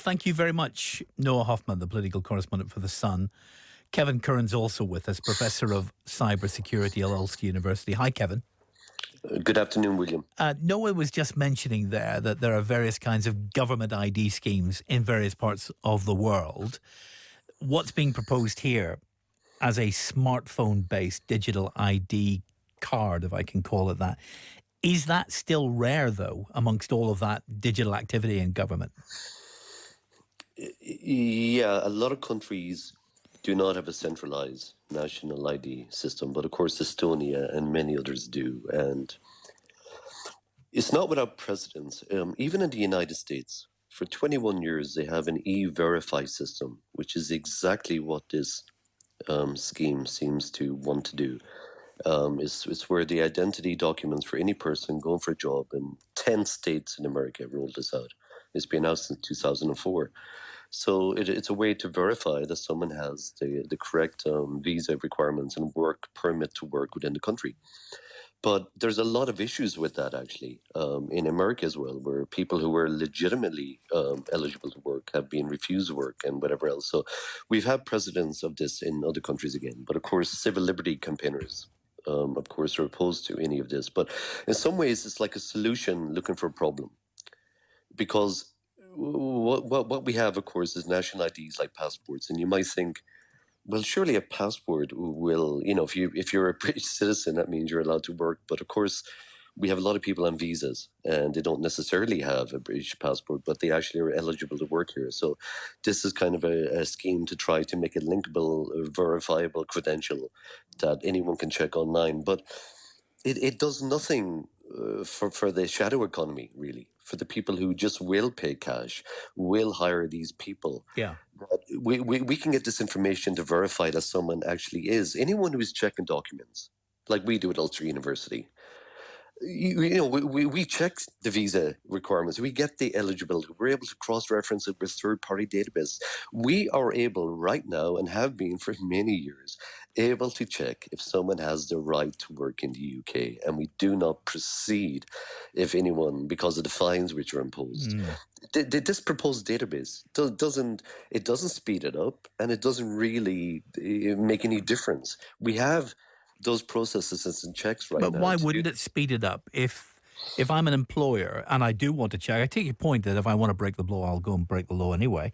thank you very much, Noah Hoffman, the political correspondent for The Sun. Kevin Curran's also with us, Professor of Cybersecurity at Ulster University. Hi, Kevin. Good afternoon, William. Noah was just mentioning there that there are various kinds of government ID schemes in various parts of the world. What's being proposed here as a smartphone-based digital ID card, if I can call it that, is that still rare, though, amongst all of that digital activity in government? Yeah, a lot of countries do not have a centralized national ID system, but of course Estonia and many others do. And it's not without precedent. Even in the United States, for 21 years, they have an e-verify system, which is exactly what this scheme seems to want to do. It's where the identity documents for any person going for a job in 10 states in America rolled this out. It's been out since 2004. So it's a way to verify that someone has the correct visa requirements and work permit to work within the country. But there's a lot of issues with that, actually, in America as well, where people who were legitimately eligible to work have been refused work and whatever else. So we've had precedents of this in other countries again. But of course, civil liberty campaigners, of course, are opposed to any of this. But in some ways, it's like a solution looking for a problem. Because what we have, of course, is national IDs like passports. And you might think, well, surely a passport will, if you're a British citizen, that means you're allowed to work. But of course, we have a lot of people on visas and they don't necessarily have a British passport, but they actually are eligible to work here. So this is kind of a scheme to try to make a linkable, verifiable credential that anyone can check online. But it does nothing for the shadow economy, really, for the people who just will pay cash, will hire these people. Yeah. We can get this information to verify that someone actually is. Anyone who is checking documents, like we do at Ulster University, we check the visa requirements. We get the eligibility. We're able to cross-reference it with third-party database. We are able right now, and have been for many years, able to check if someone has the right to work in the UK, and we do not proceed if anyone, because of the fines which are imposed. This proposed database doesn't speed it up, and it doesn't really make any difference. We have those processes and checks right now. But why wouldn't it speed it up? If I'm an employer and I do want to check, I take your point that if I want to break the law, I'll go and break the law anyway.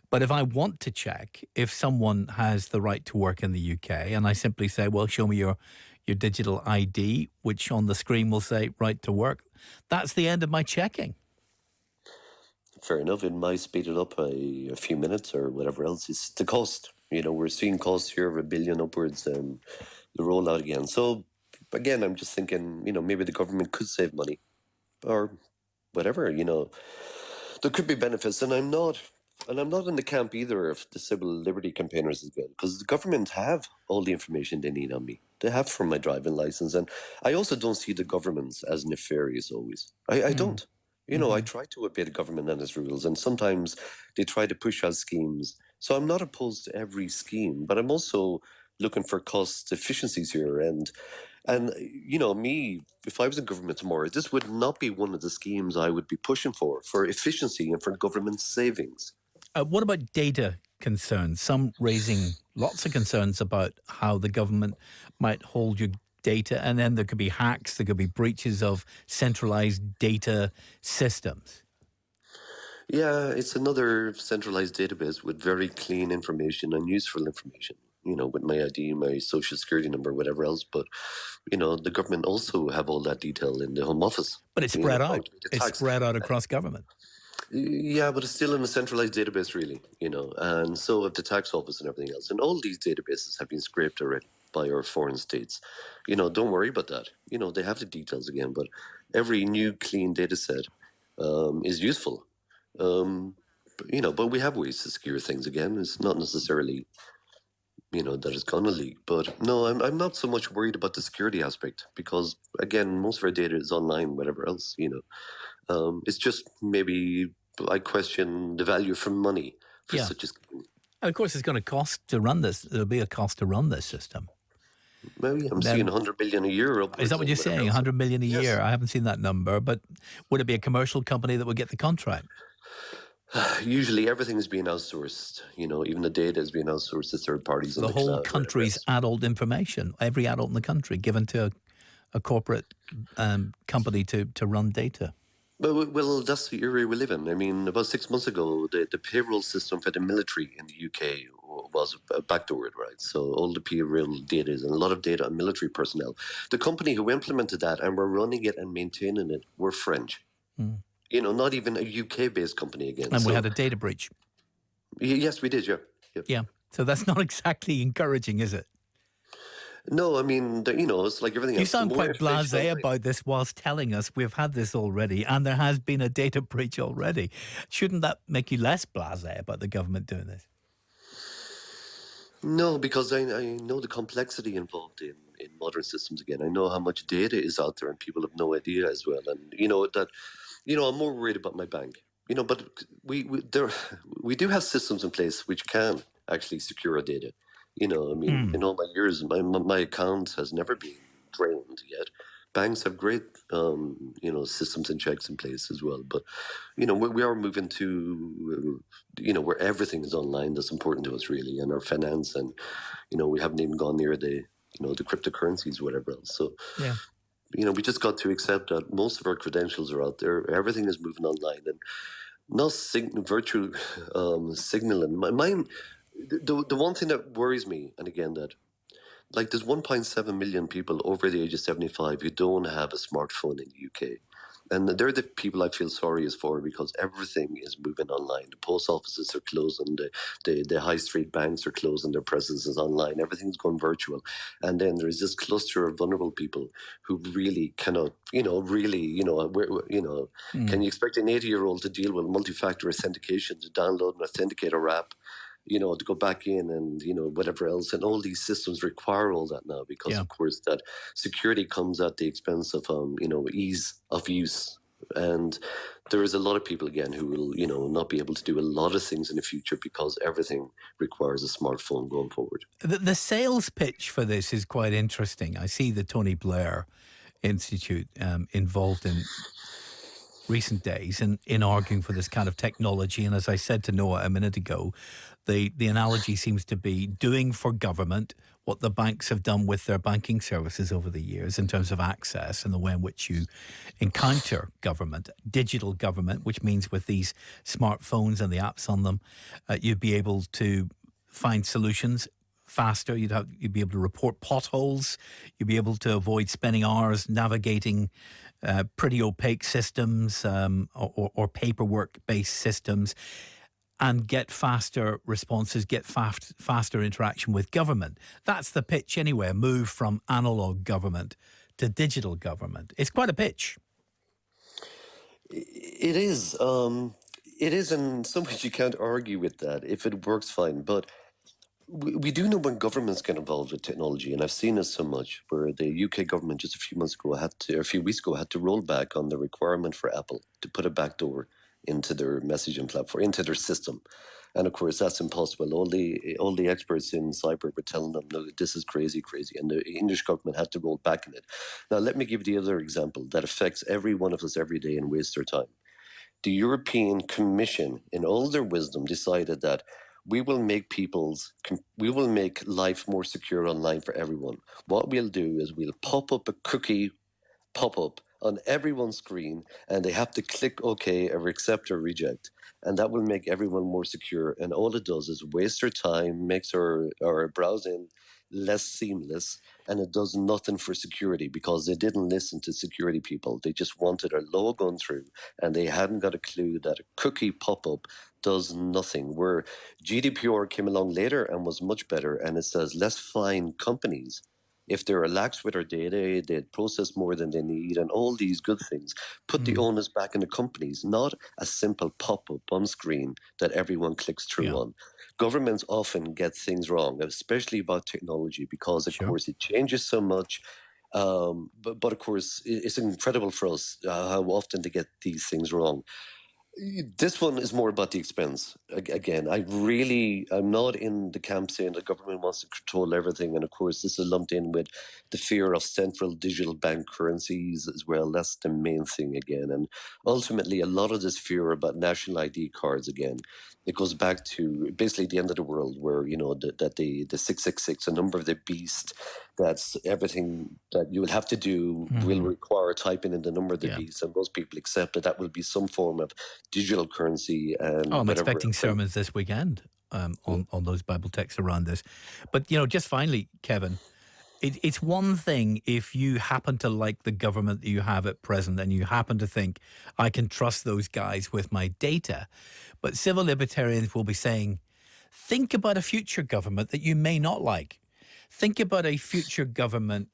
But if I want to check if someone has the right to work in the UK and I simply say, well, show me your digital ID, which on the screen will say right to work, that's the end of my checking. Fair enough. It might speed it up by a few minutes or whatever else. It's the cost. We're seeing costs here of $1 billion upwards and the rollout again. So again, I'm just thinking, maybe the government could save money or whatever, there could be benefits. And I'm not in the camp either of the civil liberty campaigners as well, because the government have all the information they need on me. They have from my driving license. And I also don't see the governments as nefarious always. I don't. I try to obey the government and its rules, and sometimes they try to push out schemes. So I'm not opposed to every scheme, but I'm also looking for cost efficiencies here. And me, if I was in government tomorrow, this would not be one of the schemes I would be pushing for efficiency and for government savings. What about data concerns? Some raising lots of concerns about how the government might hold your data, and then there could be hacks, there could be breaches of centralized data systems. Yeah, it's another centralized database with very clean information and useful information, with my ID, my social security number, whatever else. But, the government also have all that detail in the Home Office. But it's spread out. It's spread out across government. Yeah, but it's still in a centralized database, really, and so have the tax office and everything else. And all these databases have been scraped already by our foreign states. Don't worry about that. They have the details again, but every new clean data set is useful. But we have ways to secure things again. It's not necessarily, that it's gonna leak. But no, I'm not so much worried about the security aspect because, again, most of our data is online, whatever else, It's just maybe I question the value for money for such a scheme. And of course, it's going to cost to run this. There'll be a cost to run this system. Maybe I'm seeing 100 million a year. Is that what you're saying? 100 million a year? I haven't seen that number, but would it be a commercial company that would get the contract? Usually everything is being outsourced. Even the data is being outsourced to third parties So on the the whole cloud, whatever country's else. adult information, every adult in the country, given to a corporate company to run data. Well, that's the era we live in. I mean, about 6 months ago, the payroll system for the military in the UK was backdoored, right? So all the payroll data is, and a lot of data on military personnel. The company who implemented that and were running it and maintaining it were French. Not even a UK-based company again. And we So had a data breach. yes, we did, yeah. Yep. Yeah. So that's not exactly encouraging, is it? No, I mean, it's like everything You else. The sound more quite information blasé online. about this whilst telling us we've had this already and there has been a data breach already. Shouldn't that make you less blasé about the government doing this? No, because I know the complexity involved in modern systems again. I know how much data is out there and people have no idea as well. And I'm more worried about my bank. But we do have systems in place which can actually secure our data. I mean, in all my years, my account has never been drained yet. Banks have great, systems and checks in place as well. But, we are moving to, where everything is online. That's important to us, really, and our finance. And, we haven't even gone near the cryptocurrencies, whatever else. So, Yeah. we just got to accept that most of our credentials are out there. Everything is moving online, and not virtual signaling. Mine, the one thing that worries me, and again that like there's 1.7 million people over the age of 75 who don't have a smartphone in the UK. And they're the people I feel sorry is for because everything is moving online. The post offices are closing, the high street banks are closing their presences online. Everything's going virtual. And then there's this cluster of vulnerable people who really cannot, can you expect an 80-year-old to deal with multi-factor authentication, to download an authenticator app, to go back in and, whatever else. And all these systems require all that now because, Yeah. of course, that security comes at the expense of, ease of use. And there is a lot of people, again, who will, not be able to do a lot of things in the future because everything requires a smartphone going forward. The sales pitch for this is quite interesting. I see the Tony Blair Institute involved in recent days in arguing for this kind of technology. And as I said to Noah a minute ago, the analogy seems to be doing for government what the banks have done with their banking services over the years in terms of access and the way in which you encounter government, digital government, which means with these smartphones and the apps on them, you'd be able to find solutions faster. You'd be able to report potholes. You'd be able to avoid spending hours navigating pretty opaque systems or paperwork-based systems, and get faster responses, get faster interaction with government. That's the pitch anyway, a move from analog government to digital government. It's quite a pitch. It is. It is, in some ways you can't argue with that. If it works, fine. But we do know when governments get involved with technology, and I've seen this so much, where the UK government just a few weeks ago had to roll back on the requirement for Apple to put a backdoor into their messaging platform, into their system. And of course, that's impossible. All the experts in cyber were telling them, no, this is crazy, crazy. And the English government had to roll back on it. Now, let me give you the other example that affects every one of us every day and wastes our time. The European Commission, in all their wisdom, decided that we will make life more secure online for everyone. What we'll do is we'll pop up a cookie pop-up on everyone's screen, and they have to click OK or accept or reject. And that will make everyone more secure. And all it does is waste their time, makes our browsing less seamless, and it does nothing for security because they didn't listen to security people. They just wanted a law going through, and they hadn't got a clue that a cookie pop-up does nothing. Where GDPR came along later and was much better, and it says let's fine companies if they're relaxed with their data, they process more than they need, and all these good things. Put the onus back in the companies, not a simple pop-up on screen that everyone clicks through on. Governments often get things wrong, especially about technology, because, of course, it changes so much. But of course, it's incredible for us how often they get these things wrong. This one is more about the expense. Again, I'm not in the camp saying the government wants to control everything. And of course, this is lumped in with the fear of central digital bank currencies as well. That's the main thing again. And ultimately, a lot of this fear about national ID cards again, it goes back to basically the end of the world where, that the 666, a number of the beast, that's everything that you will have to do will require typing in the number of the beast. And most people accept that will be some form of digital currency and Oh, I'm whatever. expecting sermons this weekend on those Bible texts around this. But, just finally, Kevin, it's one thing if you happen to like the government that you have at present and you happen to think, I can trust those guys with my data. But civil libertarians will be saying, think about a future government that you may not like. Think about a future government,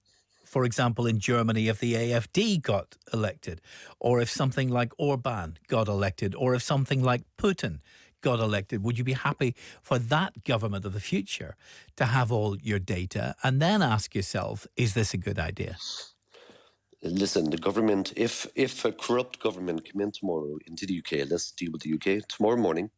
for example, in Germany, if the AfD got elected, or if something like Orban got elected, or if something like Putin got elected, would you be happy for that government of the future to have all your data? And then ask yourself, is this a good idea? Listen, the government, if a corrupt government came in tomorrow into the UK, let's deal with the UK, tomorrow morning,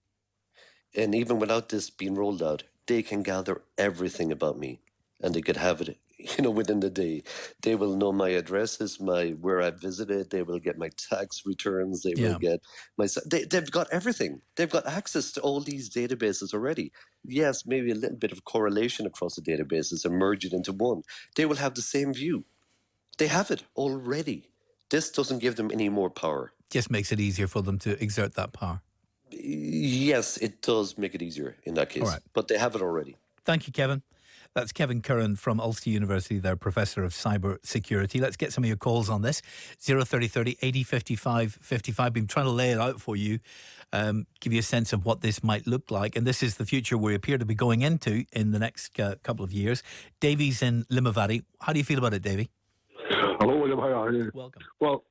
and even without this being rolled out, they can gather everything about me and they could have it, within the day. They will know my addresses, where I visited. They will get my tax returns. They will get they've got everything. They've got access to all these databases already. Yes, maybe a little bit of correlation across the databases and merge it into one. They will have the same view. They have it already. This doesn't give them any more power. Just makes it easier for them to exert that power. Yes, it does make it easier in that case. Right. But they have it already. Thank you, Kevin. That's Kevin Curran from Ulster University, their Professor of Cyber Security. Let's get some of your calls on this. 03030 80 55 55. Been trying to lay it out for you, give you a sense of what this might look like. And this is the future we appear to be going into in the next couple of years. Davy's in Limavady. How do you feel about it, Davy? Hello, William. How are you? Welcome. Well,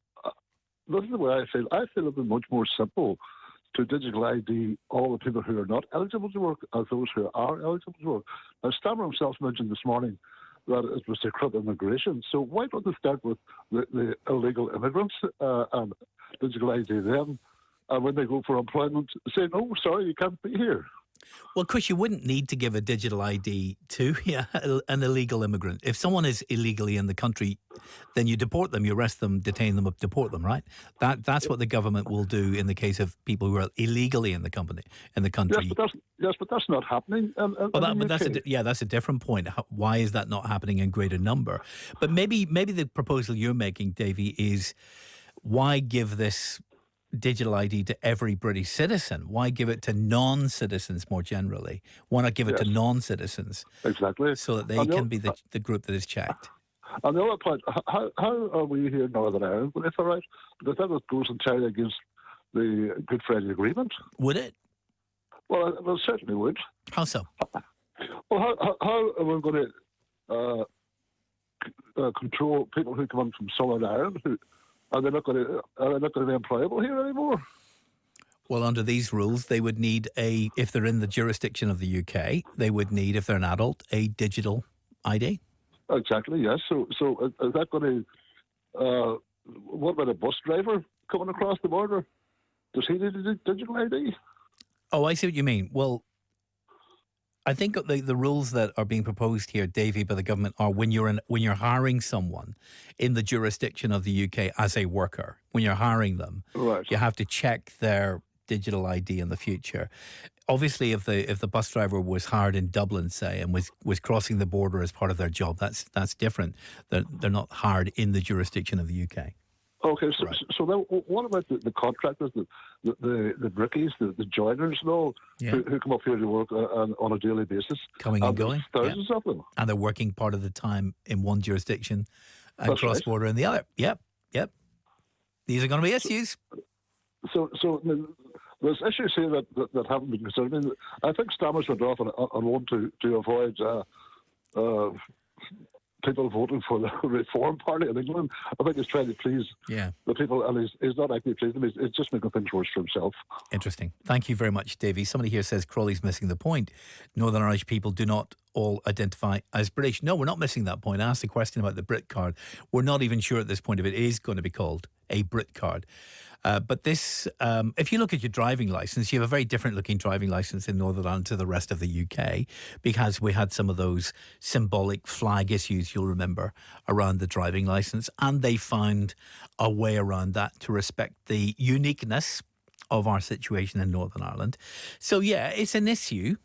this is the way I feel. I feel it would be much more simple to digital ID all the people who are not eligible to work as those who are eligible to work. Now, Stammer himself mentioned this morning that it was to curb immigration. So why don't they start with the illegal immigrants and digital ID them? And when they go for employment, say, no, sorry, you can't be here. Well, Chris, you wouldn't need to give a digital ID to an illegal immigrant. If someone is illegally in the country, then you deport them, you arrest them, detain them, deport them, right? That's what the government will do in the case of people who are illegally in the country. Yes, but that's not happening. That's a different point. Why is that not happening in greater number? But maybe the proposal you're making, Davy, is why give this digital ID to every British citizen? Why give it to non-citizens more generally? Why not give it to non-citizens? Exactly. So that they can be the group that is checked. And the other point, how are we here in Northern Ireland? Well, it's all right, because that goes entirely against the Good Friday Agreement. Would it? Well, it certainly would. How so? Well, how are we going to control people who come in from Southern Ireland who are they not going to be employable here anymore? Well, under these rules, they would need if they're in the jurisdiction of the UK, they would need, if they're an adult, a digital ID. Exactly, yes. So is that going to, what about a bus driver coming across the border? Does he need a digital ID? Oh, I see what you mean. Well, I think the rules that are being proposed here, Davy, by the government are when you're hiring someone in the jurisdiction of the UK as a worker, when you're hiring them, right, you have to check their digital ID in the future. Obviously, if the bus driver was hired in Dublin, say, and was crossing the border as part of their job, that's different. They're not hired in the jurisdiction of the UK. Okay, so then what about the contractors, the brickies, the joiners and all, who come up here to work on a daily basis? Coming and going. Thousands of them. And they're working part of the time in one jurisdiction and cross-border in the other. Yep. These are going to be issues. So there's issues here that haven't been considered. I mean, I think Stammers went off on one to avoid people voting for the Reform Party in England. I think he's trying to please the people, and he's not actually pleasing them. He's just making things worse for himself. Interesting. Thank you very much, Davy. Somebody here says Crawley's missing the point. Northern Irish people do not all identify as British. No, we're not missing that point. I asked a question about the Brit card. We're not even sure at this point if it is going to be called a Brit card. But this, if you look at your driving license, you have a very different looking driving license in Northern Ireland to the rest of the UK, because we had some of those symbolic flag issues, you'll remember, around the driving license. And they found a way around that to respect the uniqueness of our situation in Northern Ireland. So, yeah, it's an issue.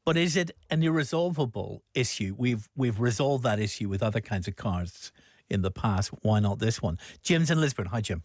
But is it an irresolvable issue? We've resolved that issue with other kinds of cars in the past. Why not this one? Jim's in Lisburn. Hi, Jim.